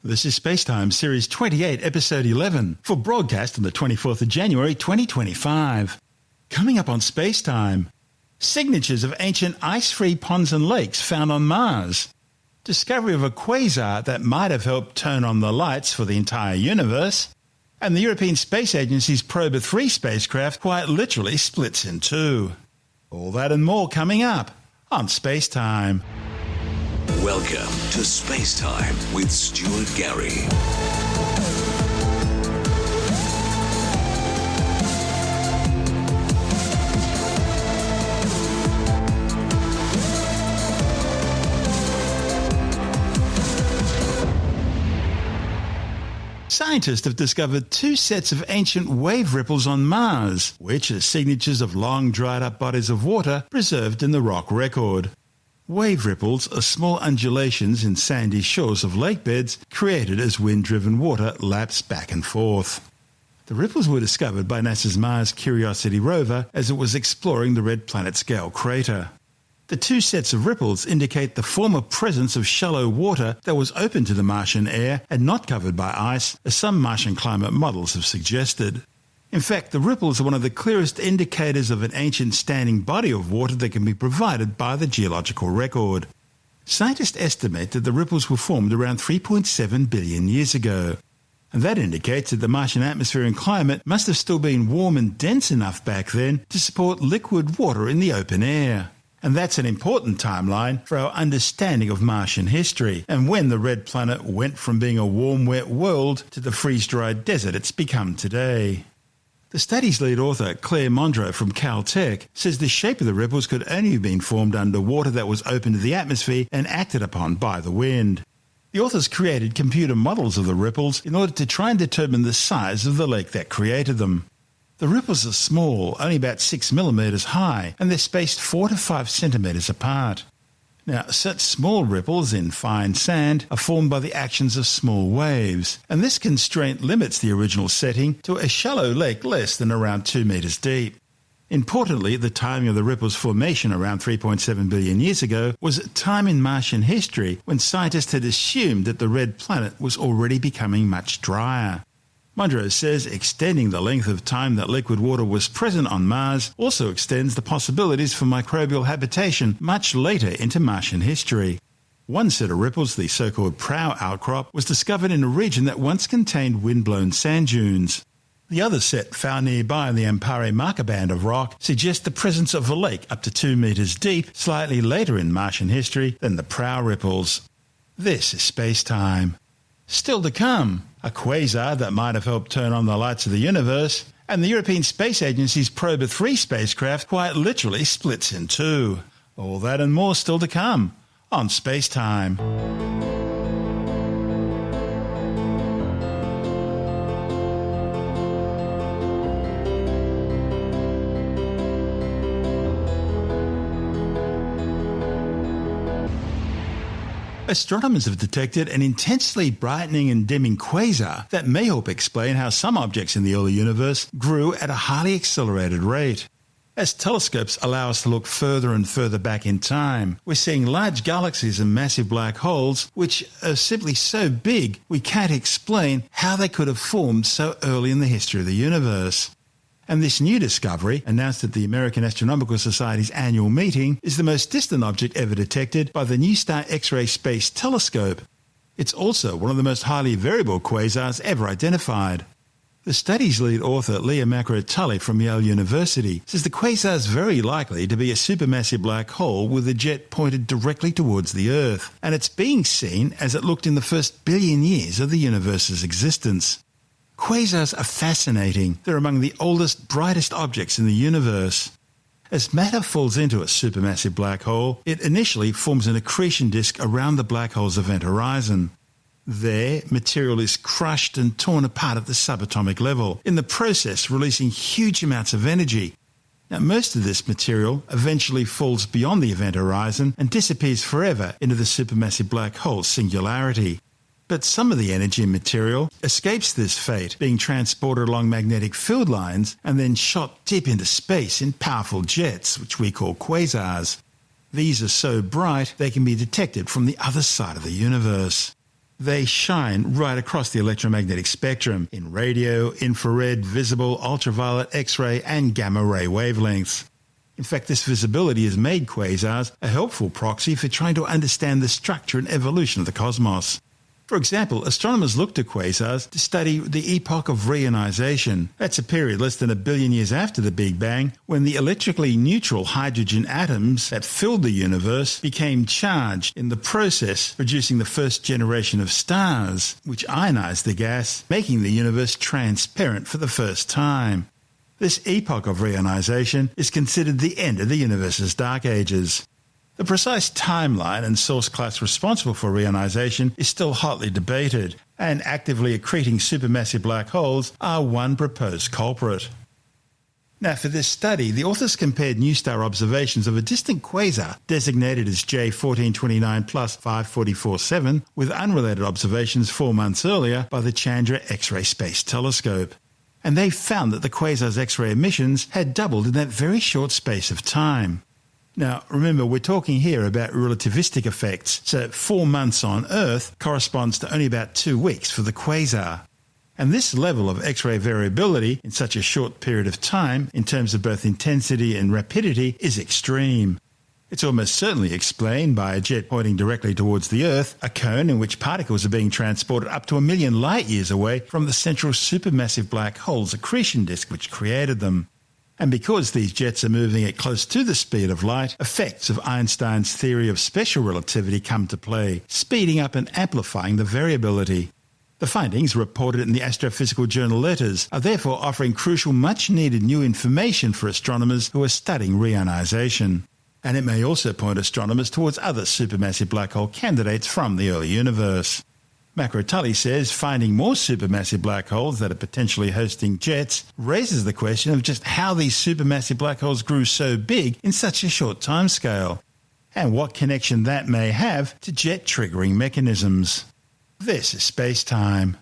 This is SpaceTime Series 28, Episode 11, for broadcast on the 24th of January 2025. Coming up on SpaceTime, signatures of ancient ice-free ponds and lakes found on Mars, discovery of a quasar that might have helped turn on the lights for the entire universe, and the European Space Agency's Probe 3 spacecraft quite literally splits in two. All that and more coming up on SpaceTime. Welcome to SpaceTime with Stuart Gary. Scientists have discovered two sets of ancient wave ripples on Mars, which are signatures of long dried-up bodies of water preserved in the rock record. Wave ripples are small undulations in sandy shores of lake beds created as wind-driven water laps back and forth. The ripples were discovered by NASA's Mars Curiosity rover as it was exploring the red planet-scale crater. The two sets of ripples indicate the former presence of shallow water that was open to the Martian air and not covered by ice, as some Martian climate models have suggested. In fact, the ripples are one of the clearest indicators of an ancient standing body of water that can be provided by the geological record. Scientists estimate that the ripples were formed around 3.7 billion years ago. And that indicates that the Martian atmosphere and climate must have still been warm and dense enough back then to support liquid water in the open air. And that's an important timeline for our understanding of Martian history and when the red planet went from being a warm, wet world to the freeze-dried desert it's become today. The study's lead author, Claire Mondro from Caltech, says the shape of the ripples could only have been formed under water that was open to the atmosphere and acted upon by the wind. The authors created computer models of the ripples in order to try and determine the size of the lake that created them. The ripples are small, only about 6 millimeters high, and they're spaced 4 to 5 centimeters apart. Now, such small ripples in fine sand are formed by the actions of small waves, and this constraint limits the original setting to a shallow lake less than around 2 meters deep. Importantly, the timing of the ripples' formation around 3.7 billion years ago was a time in Martian history when scientists had assumed that the red planet was already becoming much drier. Mondro says extending the length of time that liquid water was present on Mars also extends the possibilities for microbial habitation much later into Martian history. One set of ripples, the so-called Prow outcrop, was discovered in a region that once contained wind-blown sand dunes. The other set, found nearby in the Ampare marker band of rock, suggests the presence of a lake up to 2 meters deep slightly later in Martian history than the Prow ripples. This is SpaceTime. Still to come, a quasar that might have helped turn on the lights of the universe, and the European Space Agency's Probe 3 spacecraft quite literally splits in two. All that and more still to come on SpaceTime. Astronomers have detected an intensely brightening and dimming quasar that may help explain how some objects in the early universe grew at a highly accelerated rate. As telescopes allow us to look further and further back in time, we're seeing large galaxies and massive black holes which are simply so big we can't explain how they could have formed so early in the history of the universe. And this new discovery, announced at the American Astronomical Society's annual meeting, is the most distant object ever detected by the NuSTAR X-ray space telescope. It's also one of the most highly variable quasars ever identified. The study's lead author, Leah Macro-Tully from Yale University, says the quasar is very likely to be a supermassive black hole with a jet pointed directly towards the Earth, and it's being seen as it looked in the first billion years of the universe's existence. Quasars are fascinating. They're among the oldest, brightest objects in the universe. As matter falls into a supermassive black hole, it initially forms an accretion disk around the black hole's event horizon. There, material is crushed and torn apart at the subatomic level, in the process releasing huge amounts of energy. Now, most of this material eventually falls beyond the event horizon and disappears forever into the supermassive black hole's singularity. But some of the energy and material escapes this fate, being transported along magnetic field lines and then shot deep into space in powerful jets, which we call quasars. These are so bright they can be detected from the other side of the universe. They shine right across the electromagnetic spectrum in radio, infrared, visible, ultraviolet, X-ray and gamma-ray wavelengths. In fact, this visibility has made quasars a helpful proxy for trying to understand the structure and evolution of the cosmos. For example, astronomers look to quasars to study the epoch of reionization. That's a period less than 1 billion years after the Big Bang, when the electrically neutral hydrogen atoms that filled the universe became charged in the process, producing the first generation of stars, which ionized the gas, making the universe transparent for the first time. This epoch of reionization is considered the end of the universe's dark ages. The precise timeline and source class responsible for reionization is still hotly debated, and actively accreting supermassive black holes are one proposed culprit. Now, for this study, the authors compared NuSTAR observations of a distant quasar designated as J1429 plus 5447 with unrelated observations 4 months earlier by the Chandra X-ray Space Telescope. And they found that the quasar's X-ray emissions had doubled in that very short space of time. Now, remember, we're talking here about relativistic effects, so 4 months on Earth corresponds to only about 2 weeks for the quasar. And this level of X-ray variability in such a short period of time, in terms of both intensity and rapidity, is extreme. It's almost certainly explained by a jet pointing directly towards the Earth, a cone in which particles are being transported up to 1 million light-years away from the central supermassive black hole's accretion disk which created them. And because these jets are moving at close to the speed of light, effects of Einstein's theory of special relativity come to play, speeding up and amplifying the variability. The findings, reported in the astrophysical journal Letters, are therefore offering crucial, much-needed new information for astronomers who are studying reionization. And it may also point astronomers towards other supermassive black hole candidates from the early universe. Macrotully says finding more supermassive black holes that are potentially hosting jets raises the question of just how these supermassive black holes grew so big in such a short timescale, and what connection that may have to jet-triggering mechanisms. This is SpaceTime.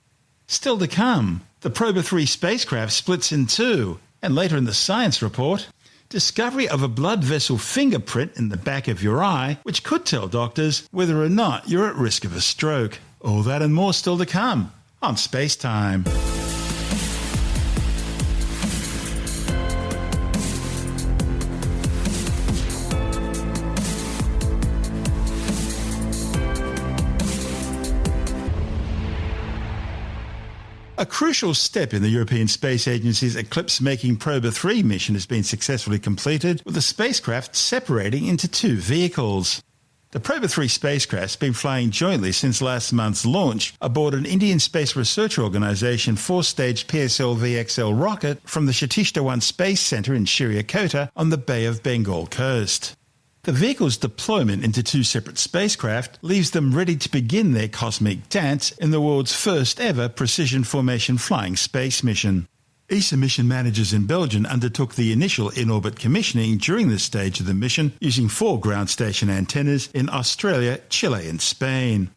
Still to come, the Probe 3 spacecraft splits in two, and later in the science report, discovery of a blood vessel fingerprint in the back of your eye, which could tell doctors whether or not you're at risk of a stroke. All that and more still to come on SpaceTime. A crucial step in the European Space Agency's eclipse-making Probe 3 mission has been successfully completed, with the spacecraft separating into 2 vehicles. The Probe 3 spacecraft has been flying jointly since last month's launch aboard an Indian Space Research Organisation 4-stage PSLV-XL rocket from the Satish Dhawan Space Centre in Sriharikota on the Bay of Bengal coast. The vehicle's deployment into 2 separate spacecraft leaves them ready to begin their cosmic dance in the world's first ever precision formation flying space mission. ESA mission managers in Belgium undertook the initial in-orbit commissioning during this stage of the mission using 4 ground station antennas in Australia, Chile and Spain.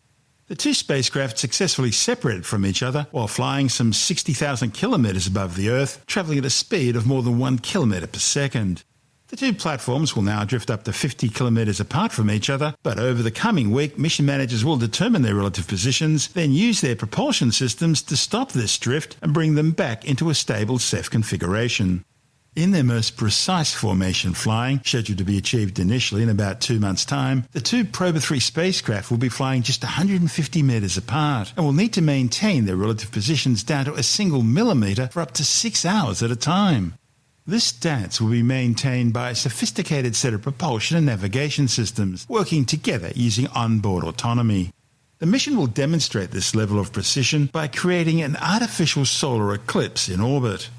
The 2 spacecraft successfully separated from each other while flying some 60,000 kilometres above the Earth, travelling at a speed of more than 1 kilometre per second. The 2 platforms will now drift up to 50 kilometres apart from each other, but over the coming week, mission managers will determine their relative positions, then use their propulsion systems to stop this drift and bring them back into a stable Ceph configuration. In their most precise formation flying, scheduled to be achieved initially in about 2 months' time, the 2 Probe 3 spacecraft will be flying just 150 metres apart and will need to maintain their relative positions down to a single millimetre for up to 6 hours at a time. This dance will be maintained by a sophisticated set of propulsion and navigation systems, working together using onboard autonomy. The mission will demonstrate this level of precision by creating an artificial solar eclipse in orbit.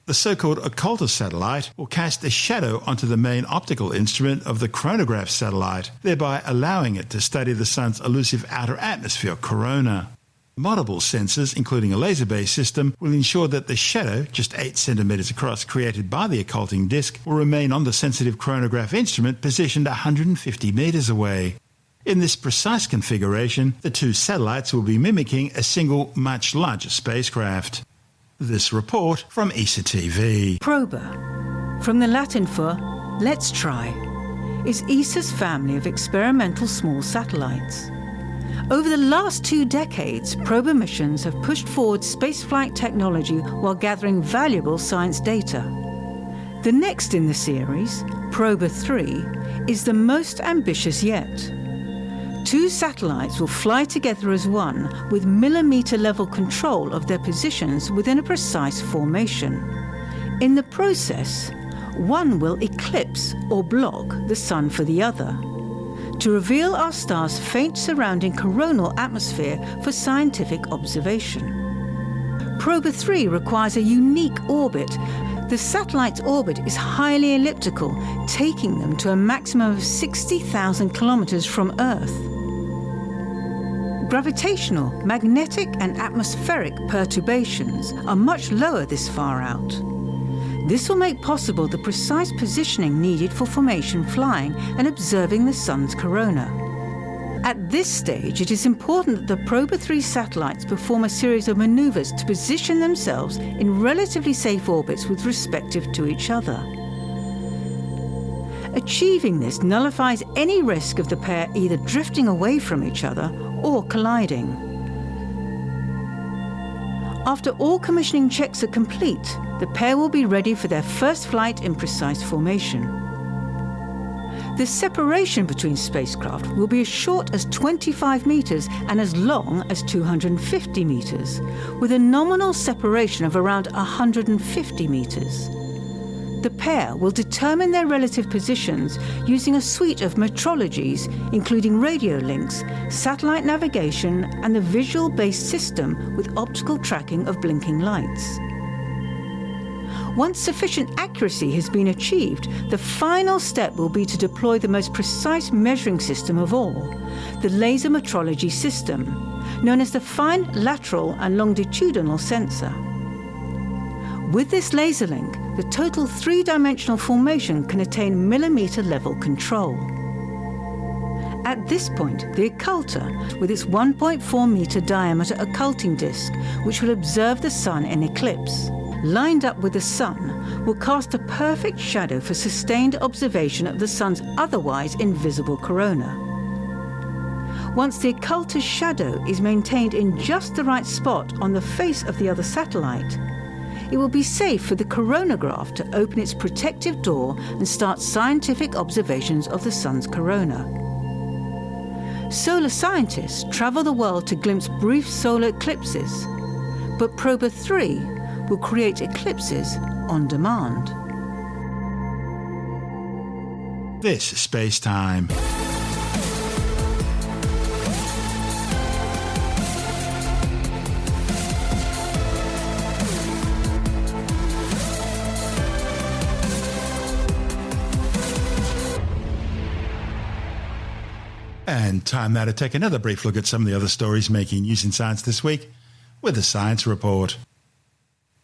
The so-called occulter satellite will cast a shadow onto the main optical instrument of the chronograph satellite, thereby allowing it to study the Sun's elusive outer atmosphere corona. Multiple sensors, including a laser-based system, will ensure that the shadow, just 8 centimetres across, created by the occulting disk, will remain on the sensitive chronograph instrument positioned 150 metres away. In this precise configuration, the 2 satellites will be mimicking a single, much larger spacecraft. This report from ESA TV. Prober, from the Latin for let's try, is ESA's family of experimental small satellites. Over the last 2 decades, probe missions have pushed forward spaceflight technology while gathering valuable science data. The next in the series, Probe 3, is the most ambitious yet. 2 satellites will fly together as one with millimeter-level control of their positions within a precise formation. In the process, one will eclipse or block the Sun for the other, to reveal our star's faint surrounding coronal atmosphere for scientific observation. Probe 3 requires a unique orbit. The satellite's orbit is highly elliptical, taking them to a maximum of 60,000 kilometers from Earth. Gravitational, magnetic and atmospheric perturbations are much lower this far out. This will make possible the precise positioning needed for formation flying and observing the Sun's corona. At this stage, it is important that the Probe 3 satellites perform a series of maneuvers to position themselves in relatively safe orbits with respect to each other. Achieving this nullifies any risk of the pair either drifting away from each other or colliding. After all commissioning checks are complete, the pair will be ready for their first flight in precise formation. The separation between spacecraft will be as short as 25 meters and as long as 250 meters, with a nominal separation of around 150 meters. The pair will determine their relative positions using a suite of metrologies, including radio links, satellite navigation, and the visual-based system with optical tracking of blinking lights. Once sufficient accuracy has been achieved, the final step will be to deploy the most precise measuring system of all, the laser metrology system, known as the fine lateral and longitudinal sensor. With this laser link, the total 3-dimensional formation can attain millimeter-level control. At this point, the occulter, with its 1.4-meter diameter occulting disk, which will observe the Sun in eclipse, lined up with the Sun, will cast a perfect shadow for sustained observation of the Sun's otherwise invisible corona. Once the occulter's shadow is maintained in just the right spot on the face of the other satellite, it will be safe for the coronagraph to open its protective door and start scientific observations of the Sun's corona. Solar scientists travel the world to glimpse brief solar eclipses, but Probe 3 will create eclipses on demand. This is SpaceTime. And time now to take another brief look at some of the other stories making news in science this week with the Science Report.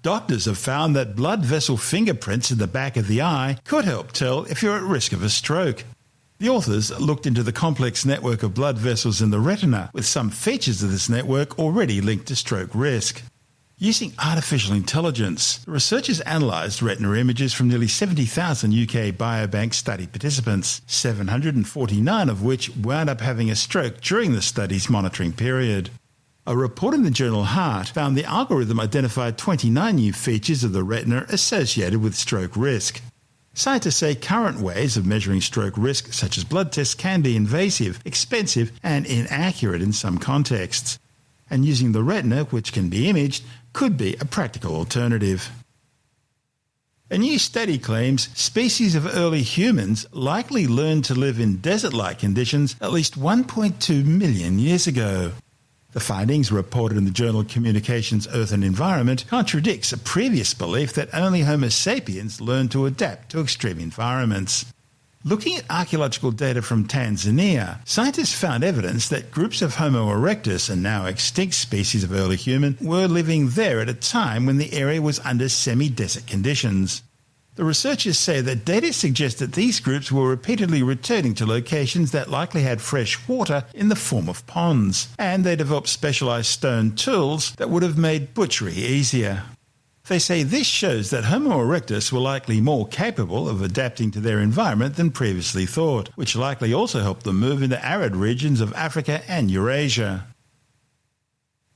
Doctors have found that blood vessel fingerprints in the back of the eye could help tell if you're at risk of a stroke. The authors looked into the complex network of blood vessels in the retina, with some features of this network already linked to stroke risk. Using artificial intelligence, the researchers analysed retina images from nearly 70,000 UK biobank study participants, 749 of which wound up having a stroke during the study's monitoring period. A report in the journal Heart found the algorithm identified 29 new features of the retina associated with stroke risk. Scientists say current ways of measuring stroke risk, such as blood tests, can be invasive, expensive, and inaccurate in some contexts. And using the retina, which can be imaged, could be a practical alternative. A new study claims species of early humans likely learned to live in desert-like conditions at least 1.2 million years ago. The findings, reported in the journal Communications, Earth and Environment, contradicts a previous belief that only Homo sapiens learned to adapt to extreme environments. Looking at archaeological data from Tanzania, scientists found evidence that groups of Homo erectus, a now extinct species of early human, were living there at a time when the area was under semi-desert conditions. The researchers say that data suggest that these groups were repeatedly returning to locations that likely had fresh water in the form of ponds, and they developed specialized stone tools that would have made butchery easier. They say this shows that Homo erectus were likely more capable of adapting to their environment than previously thought, which likely also helped them move into arid regions of Africa and Eurasia.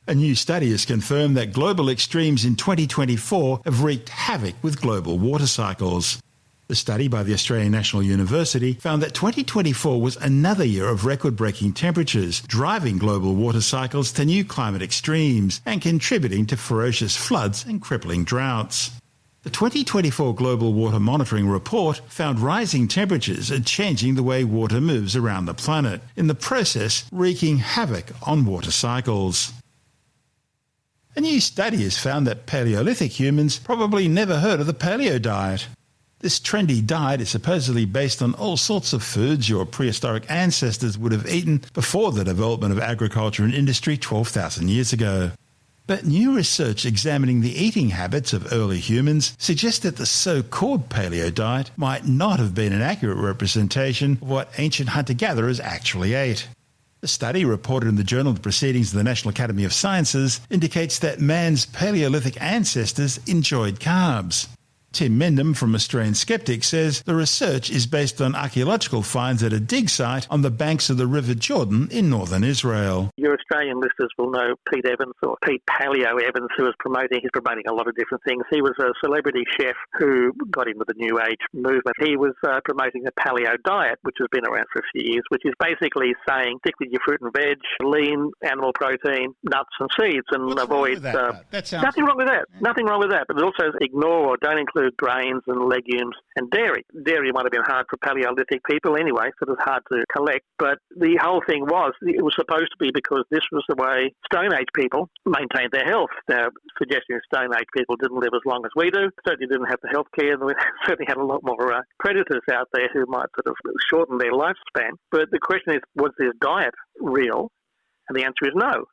A new study has confirmed that global extremes in 2024 have wreaked havoc with global water cycles. The study by the Australian National University found that 2024 was another year of record-breaking temperatures, driving global water cycles to new climate extremes and contributing to ferocious floods and crippling droughts. The 2024 Global Water Monitoring Report found rising temperatures are changing the way water moves around the planet, in the process wreaking havoc on water cycles. A new study has found that Paleolithic humans probably never heard of the paleo diet. This trendy diet is supposedly based on all sorts of foods your prehistoric ancestors would have eaten before the development of agriculture and industry 12,000 years ago. But new research examining the eating habits of early humans suggests that the so-called paleo diet might not have been an accurate representation of what ancient hunter-gatherers actually ate. The study, reported in the Journal of Proceedings of the National Academy of Sciences, indicates that man's Paleolithic ancestors enjoyed carbs. Tim Mendham from Australian Skeptics says the research is based on archaeological finds at a dig site on the banks of the River Jordan in northern Israel. Your Australian listeners will know Pete Evans, or Pete Paleo Evans, he's promoting a lot of different things. He was a celebrity chef who got into the New Age movement. He was promoting the paleo diet, which has been around for a few years, which is basically saying stick with your fruit and veg, lean animal protein, nuts and seeds, and What's avoid... wrong with that? Nothing wrong with that. Yeah. Nothing wrong with that. But it also ignore or don't include grains and legumes and dairy. Dairy might have been hard for Paleolithic people anyway, so it was hard to collect. But the whole thing was, it was supposed to be because this was the way Stone Age people maintained their health. Now, suggesting Stone Age people didn't live as long as we do, certainly didn't have the health care, and we certainly had a lot more predators out there who might sort of shorten their lifespan. But the question is, was this diet real? And the answer is no.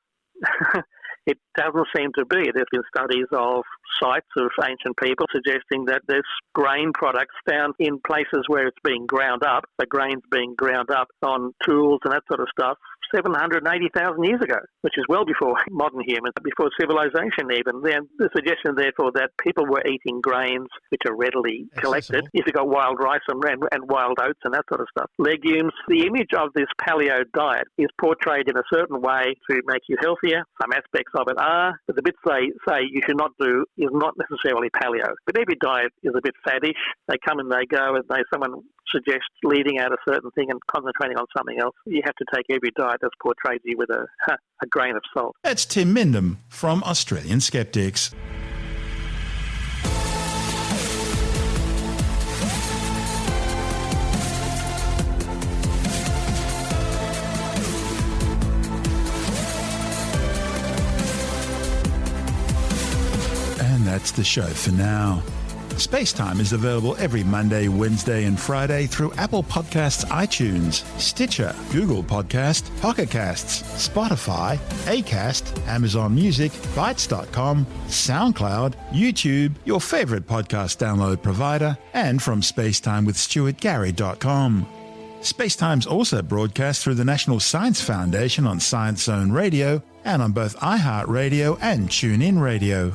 It doesn't seem to be. There's been studies of sites of ancient people suggesting that there's grain products found in places where it's being ground up, the grains being ground up on tools and that sort of stuff, 780,000 years ago, which is well before modern humans, before civilization even. The suggestion, therefore, that people were eating grains which are readily collected. If you've got wild rice and wild oats and that sort of stuff. Legumes, the image of this paleo diet is portrayed in a certain way to make you healthier. Some aspects of it are, but the bits they say you should not do is not necessarily paleo. But every diet is a bit faddish. They come and they go, and someone suggests leaving out a certain thing and concentrating on something else. You have to take every diet that's portrayed to you with a grain of salt. That's Tim Mendham from Australian Skeptics. And that's the show for now. SpaceTime is available every Monday, Wednesday and Friday through Apple Podcasts, iTunes, Stitcher, Google Podcast, Pocket Casts, Spotify, Acast, Amazon Music, Bytes.com, SoundCloud, YouTube, your favourite podcast download provider, and from spacetimewithstuartgary.com. SpaceTime's also broadcast through the National Science Foundation on Science Zone Radio and on both iHeartRadio and TuneIn Radio.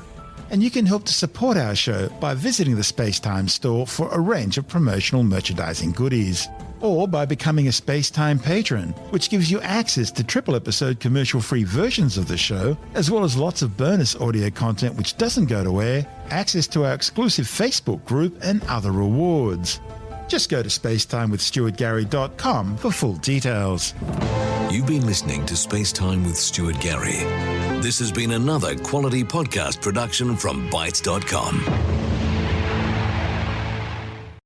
And you can help to support our show by visiting the SpaceTime store for a range of promotional merchandising goodies, or by becoming a SpaceTime patron, which gives you access to triple episode commercial-free versions of the show, as well as lots of bonus audio content which doesn't go to air, access to our exclusive Facebook group, and other rewards. Just go to spacetimewithstuartgary.com for full details. You've been listening to SpaceTime with Stuart Gary. This has been another quality podcast production from Bytes.com.